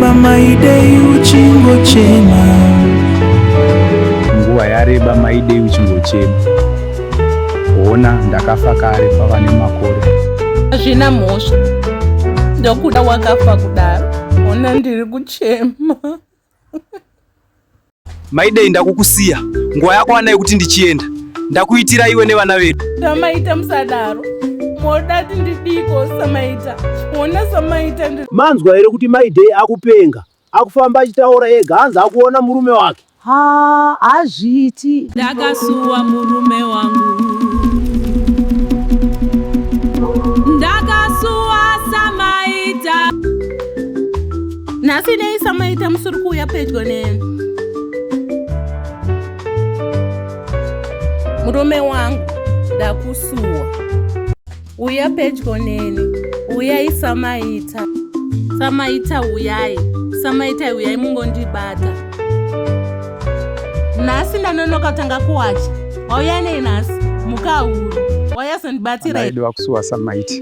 yareba maidei uchingochema. Nguva yareba maidei uchingochema. Ona ndakafa kare pavane makore. Hazvina mhosva, ndokuda wakafa kudaro. Ona ndiri kuchema. Maidei ndakukusiya, nguva yakwana yekuti ndichienda. Ndakuitira iwe nevana vedu. Samaita musadaro. Modati ndidiko Samaita. Ona Samaita ndi... Manzwa here kuti Maidei akupenga. Akufamba achitaura ega, hanza akuona murume wake. Azviti. Ndakasuwa murume wangu. Ndakasuwa Samaita. Nhasi nei Samaita musuri kuuya pedyo neni. Murume wangu, ndakusuwa. Uya pedyo neni. Uyai Samaita. Samaita uyai. Samaita uyai mungondibata. Nhasi ndanonoka tanga kuwacha. Wauya nei nhasi. Mukahuru. Waya sondibatira. Maidei wakusuwa Samaita.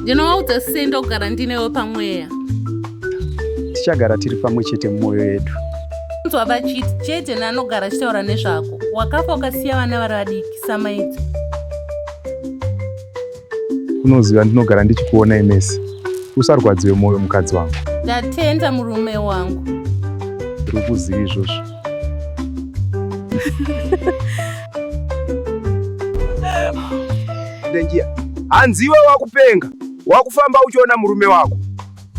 Ndinowaudza sei ndogara ndinewe pamweya. Tichagara tiri pamwe chete mumwoyo yedu. Nzwa vachiti chete nanogara chitaura nezvako. Wakafa ukasiya vana vari vadiki Samaita. Unoziva ndinogara ndichikuona imesi. Usarwadziwe mwoyo mukadzi wangu. Ndatenda murume wangu. Ndiri kuziva izvozvo. Ndenjia, hanziwe wakupenga. Wakufamba uchiona murume wako.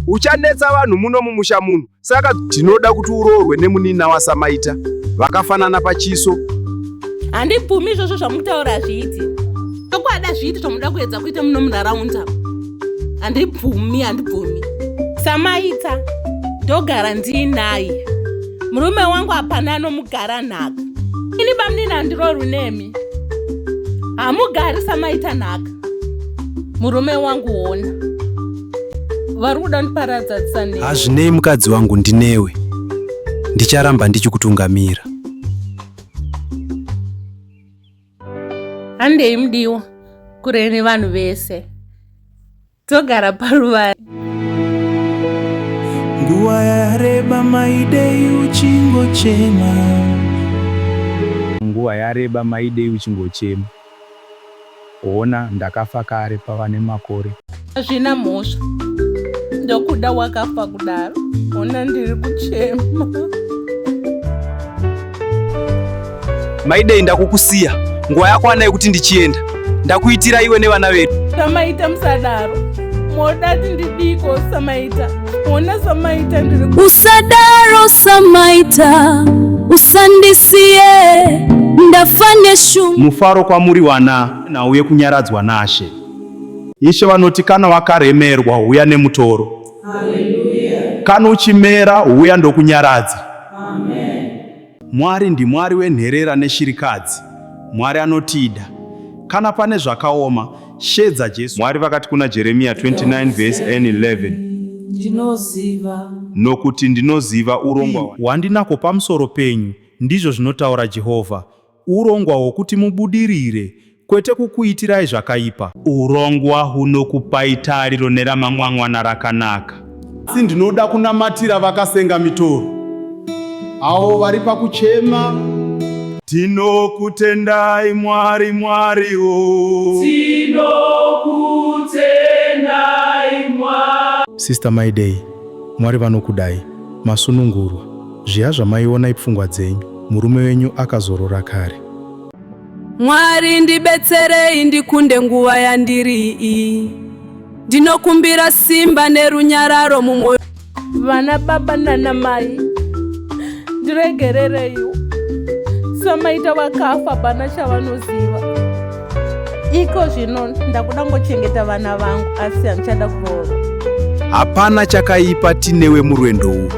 Uchanetsa vanhu muno mumusha muno. Saka tinoda kuti uroorwe nemunina waSamaita. Vakafanana pachiso. Handibvumi izvozvo zvamutaura zviiti. Tokwada zviiti zvamuda kuedza kuita muno munharaunda. Handibvumi. Samaita ndogara ndiinaye. Murume wangu hapana anomugara nhaka. Ini bamunini handirorwi nemi. Hamugari Samaita nhaka. Murume wangu ona. Vari kuda ndiparadzadzisa newe. Hazvinei mukadzi wangu, ndinewe. Ndicharamba ndichikutungamira. Handei mudiwa kure nevanhu vese. Togara paruvari. Nguva yareba maidei uchingochema. Nguva yareba maidei uchingochema. Ona ndakafa kare pavane makore. Hazvina mhosva, ndokuda wakafa kudaro. Ona ndiri kuchema. Maidei ndakukusiya, nguva yakwana yekuti ndichienda. Ndakuitira iwe nevana vedu. Samaita musadaro. Modati ndidiko Samaita. Ona Samaita ndiri kuchema. Usadaro Samaita. Usandisiye. Ndafane shumu. Mufaro kwamuri wana nauye kunyaradzwa naShe. Ishe vanoti kana wakaremerwa uya nemutoro. Haleluya. Kana uchimera uya ndokunyaradza. Amen. Mwari ndimwari wenherera neshirikadzi. Mwari anotida. Kana pane zvakaoma, shedza Jesu. Mwari vakati kuna Jeremiya 29 verse 11. Ndinoziva. Nokuti ndinoziva urongwa wandinako pamusoro penyu, ndizvo zvinotaura Jehovha. Urongwa hwokuti mubudirire, kwete kukuitirai zvakaipa. Urongwa hunokupai tariro neramangwangwana rakanaka. Asi ndinoda kunamatira vakasenga mitoro, avo vari pakuchema. Tinokutendai Mwari, Mwariwo. Tinokutendai Mwari. Sister Maidei, Mwari vanokudai. Masunungurwa. Zviya zvamaiona ipfungwa dzenyu. Murume wenyu akazorora kare. Mwari ndibetserei ndikunde nguva yandiri iyi. Ndinokumbira simba nerunyararo mumwoyo. Vana baba nana mai. Ndiregerereiwo. Samaita vakafa hapana chavanoziva. Iko zvino ndakuda ngochengeta vana vangu asi handichada kuroorwa. Hapana chakaipa tinewe murwendo uwu.